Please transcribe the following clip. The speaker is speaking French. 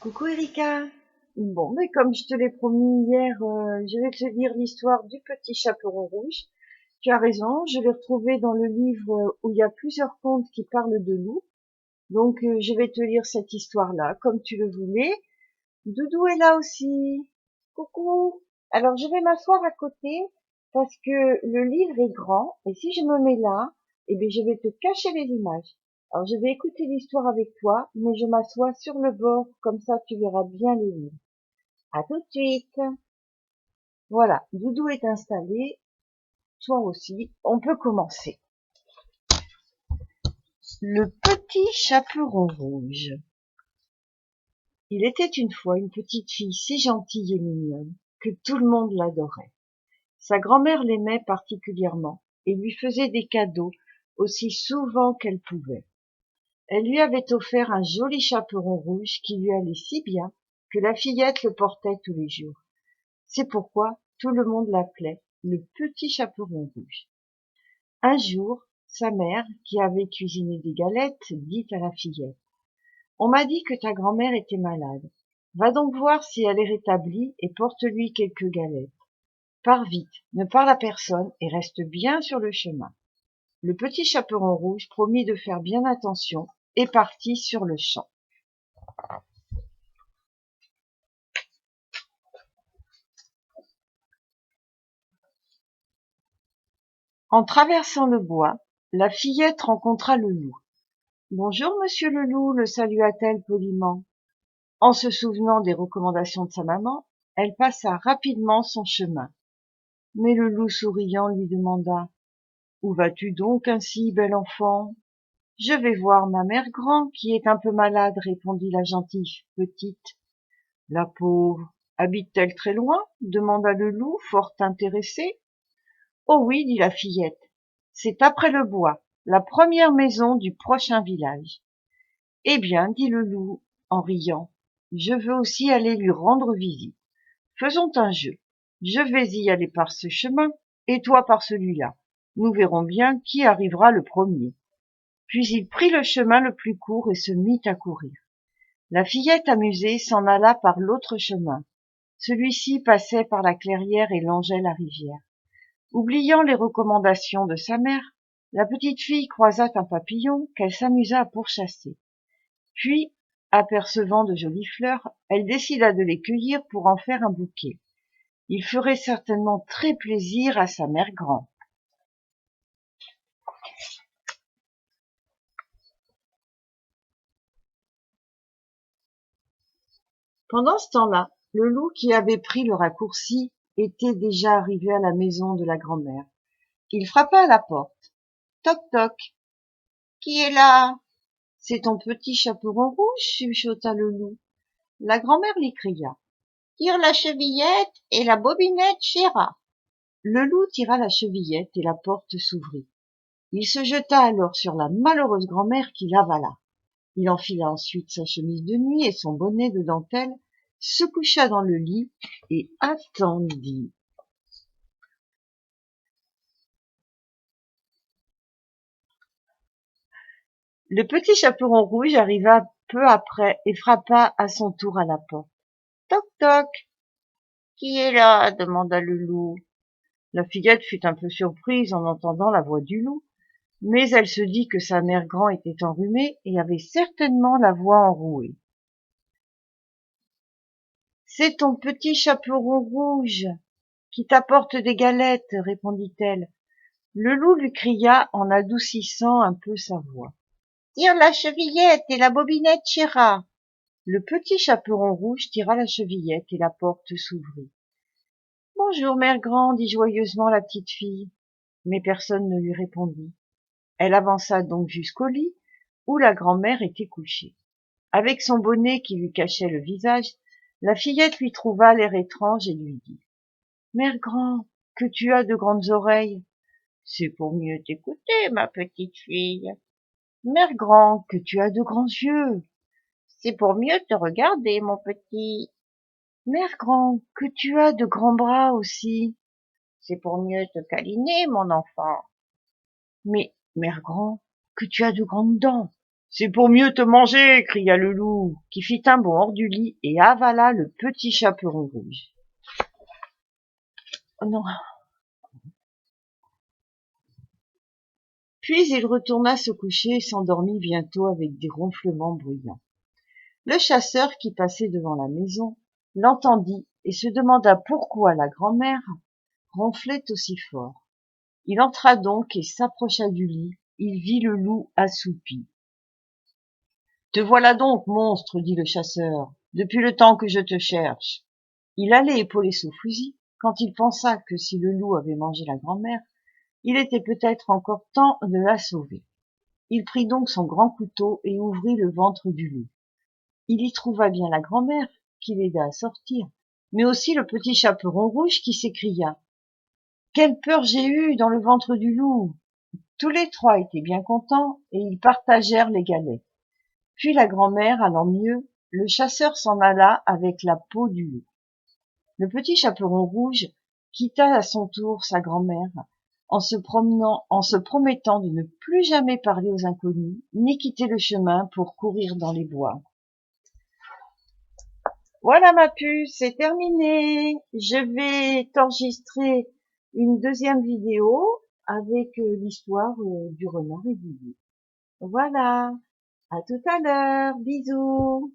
Coucou Erika. Bon, mais comme je te l'ai promis hier, je vais te lire l'histoire du petit chaperon rouge. Tu as raison, je l'ai retrouvé dans le livre où il y a plusieurs contes qui parlent de loups. Donc, je vais te lire cette histoire-là, comme tu le voulais. Doudou est là aussi. Coucou. Alors, je vais m'asseoir à côté parce que le livre est grand et si je me mets là, eh bien, je vais te cacher les images. Alors, je vais écouter l'histoire avec toi, mais je m'assois sur le bord, comme ça tu verras bien les livres. À tout de suite. Voilà, Doudou est installé, toi aussi, on peut commencer. Le petit chaperon rouge. Il était une fois une petite fille si gentille et mignonne que tout le monde l'adorait. Sa grand-mère l'aimait particulièrement et lui faisait des cadeaux aussi souvent qu'elle pouvait. Elle lui avait offert un joli chaperon rouge qui lui allait si bien que la fillette le portait tous les jours. C'est pourquoi tout le monde l'appelait le petit chaperon rouge. Un jour, sa mère, qui avait cuisiné des galettes, dit à la fillette: On m'a dit que ta grand-mère était malade. Va donc voir si elle est rétablie et porte-lui quelques galettes. Pars vite, ne parle à personne et reste bien sur le chemin. Le petit chaperon rouge promit de faire bien attention et partit sur le champ. En traversant le bois, la fillette rencontra le loup. Bonjour, monsieur le loup, le salua-t-elle poliment. En se souvenant des recommandations de sa maman, elle passa rapidement son chemin. Mais le loup souriant lui demanda: Où vas-tu donc ainsi, bel enfant? Je vais voir ma mère grand, qui est un peu malade, répondit la gentille petite. La pauvre, habite-t-elle très loin? Demanda le loup, fort intéressé. Oh oui, dit la fillette, c'est après le bois, la première maison du prochain village. Eh bien, dit le loup en riant, je veux aussi aller lui rendre visite. Faisons un jeu. Je vais y aller par ce chemin, et toi par celui-là. Nous verrons bien qui arrivera le premier. Puis il prit le chemin le plus court et se mit à courir. La fillette amusée s'en alla par l'autre chemin. Celui-ci passait par la clairière et longeait la rivière. Oubliant les recommandations de sa mère, la petite fille croisa un papillon qu'elle s'amusa à pourchasser. Puis, apercevant de jolies fleurs, elle décida de les cueillir pour en faire un bouquet. Il ferait certainement très plaisir à sa mère grand. Pendant ce temps-là, le loup qui avait pris le raccourci était déjà arrivé à la maison de la grand-mère. Il frappa à la porte. Toc toc. Qui est là? C'est ton petit chaperon rouge, chuchota le loup. La grand-mère lui cria: Tire la chevillette et la bobinette chéra. Le loup tira la chevillette et la porte s'ouvrit. Il se jeta alors sur la malheureuse grand-mère qui l'avala. Il enfila ensuite sa chemise de nuit et son bonnet de dentelle, se coucha dans le lit et attendit. Le petit chaperon rouge arriva peu après et frappa à son tour à la porte. Toc toc. Qui est là? Demanda le loup. La fillette fut un peu surprise en entendant la voix du loup, mais elle se dit que sa mère grand était enrhumée et avait certainement la voix enrouée. C'est ton petit chaperon rouge qui t'apporte des galettes, répondit-elle. Le loup lui cria en adoucissant un peu sa voix. Tire la chevillette et la bobinette chéra. Le petit chaperon rouge tira la chevillette et la porte s'ouvrit. Bonjour, mère grand, dit joyeusement la petite fille. Mais personne ne lui répondit. Elle avança donc jusqu'au lit où la grand-mère était couchée. Avec son bonnet qui lui cachait le visage, la fillette lui trouva l'air étrange et lui dit: Mère grand, que tu as de grandes oreilles. C'est pour mieux t'écouter, ma petite fille. Mère grand, que tu as de grands yeux. C'est pour mieux te regarder, mon petit. Mère grand, que tu as de grands bras aussi. C'est pour mieux te câliner, mon enfant. Mais, mère grand, que tu as de grandes dents. C'est pour mieux te manger, cria le loup, qui fit un bond hors du lit et avala le petit chaperon rouge. Oh non. Puis il retourna se coucher et s'endormit bientôt avec des ronflements bruyants. Le chasseur qui passait devant la maison l'entendit et se demanda pourquoi la grand-mère ronflait aussi fort. Il entra donc et s'approcha du lit. Il vit le loup assoupi. « Te voilà donc, monstre, dit le chasseur, depuis le temps que je te cherche. » Il allait épauler son fusil quand il pensa que si le loup avait mangé la grand-mère, il était peut-être encore temps de la sauver. Il prit donc son grand couteau et ouvrit le ventre du loup. Il y trouva bien la grand-mère, qui l'aida à sortir, mais aussi le petit chaperon rouge qui s'écria: « Quelle peur j'ai eue dans le ventre du loup !» Tous les trois étaient bien contents et ils partagèrent les galettes. Puis la grand-mère allant mieux, le chasseur s'en alla avec la peau du loup. Le petit chaperon rouge quitta à son tour sa grand-mère en se promettant de ne plus jamais parler aux inconnus, ni quitter le chemin pour courir dans les bois. Voilà ma puce, c'est terminé. Je vais t'enregistrer une deuxième vidéo avec l'histoire du renard et du loup. Voilà, à tout à l'heure, bisous.